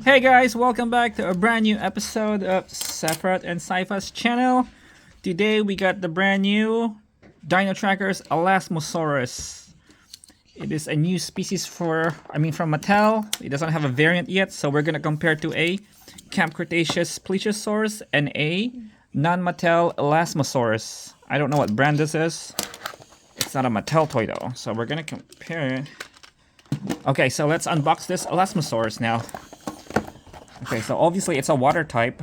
Hey guys, welcome back to a brand new episode of Sephiroth and Sypha's channel. Today we got the brand new Dino Trackers ELASMOSAURUS. It is a new species from Mattel. It doesn't have a variant yet, so we're gonna compare to a Camp Cretaceous Plesiosaurus and a Non-Mattel ELASMOSAURUS. I don't know what brand this is. It's not a Mattel toy though, so we're gonna compare it. Okay, so let's unbox this ELASMOSAURUS now. Okay, so obviously it's a water type.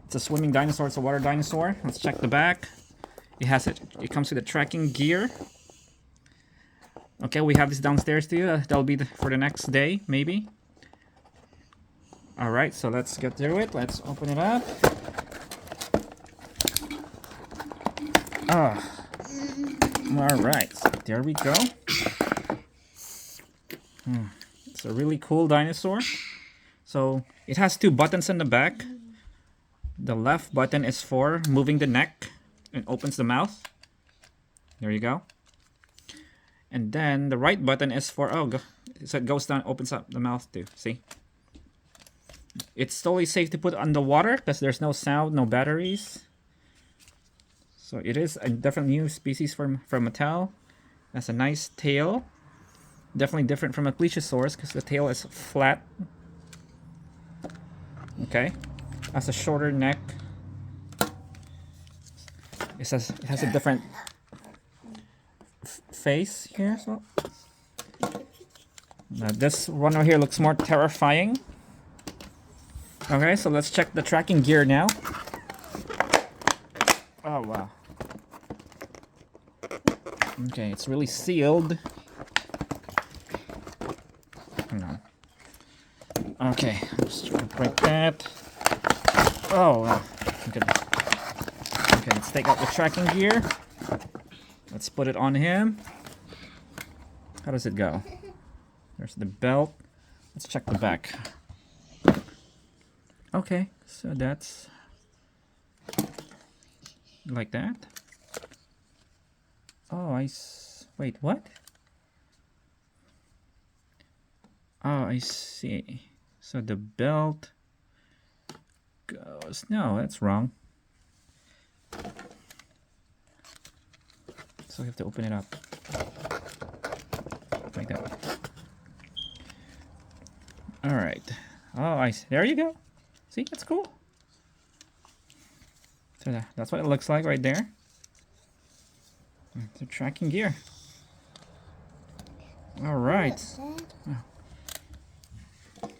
It's a swimming dinosaur, it's a water dinosaur. Let's check the back. It comes with a tracking gear. Okay, we have this downstairs too. That'll be for the next day, maybe. Alright, so let's get through it. Let's open it up. Alright, so there we go. It's a really cool dinosaur. So it has two buttons in the back. The left button is for moving the neck and opens the mouth. There you go. And then the right button is for so it goes down, opens up the mouth too. See? It's totally safe to put underwater because there's no sound, no batteries. So it is a different new species from Mattel. Has a nice tail. Definitely different from a Plesiosaurus because the tail is flat. Okay, has a shorter neck. It has a different face here. So now this one over here looks more terrifying. Okay, so let's check the tracking gear now. Oh wow. Okay, it's really sealed. Hang on. Okay, let's try to break that. Oh, wow. Okay, let's take out the tracking gear. Let's put it on him. How does it go? There's the belt. Let's check the back. Okay, so that's like that. Oh, wait, what? Oh, I see. So the belt goes... No, that's wrong. So we have to open it up. Like that. Alright. Oh, I see. There you go. See, that's cool. So that's what it looks like right there. The tracking gear. Alright.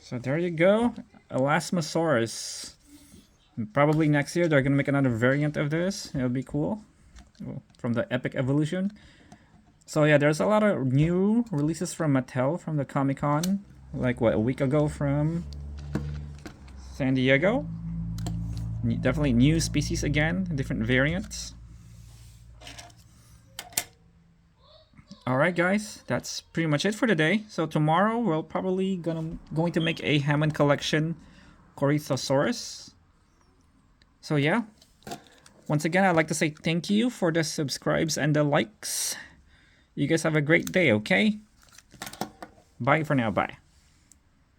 So there you go, ELASMOSAURUS. Probably next year they're gonna make another variant of this. It'll be cool, from the Epic evolution. So yeah, there's a lot of new releases from Mattel from the Comic-Con, like what, a week ago from San Diego. Definitely new species again, different variants. Alright guys, that's pretty much it for today. So tomorrow we're probably going to make a Hammond Collection Corythosaurus. So yeah, once again I'd like to say thank you for the subscribes and the likes. You guys have a great day, okay? Bye for now, bye.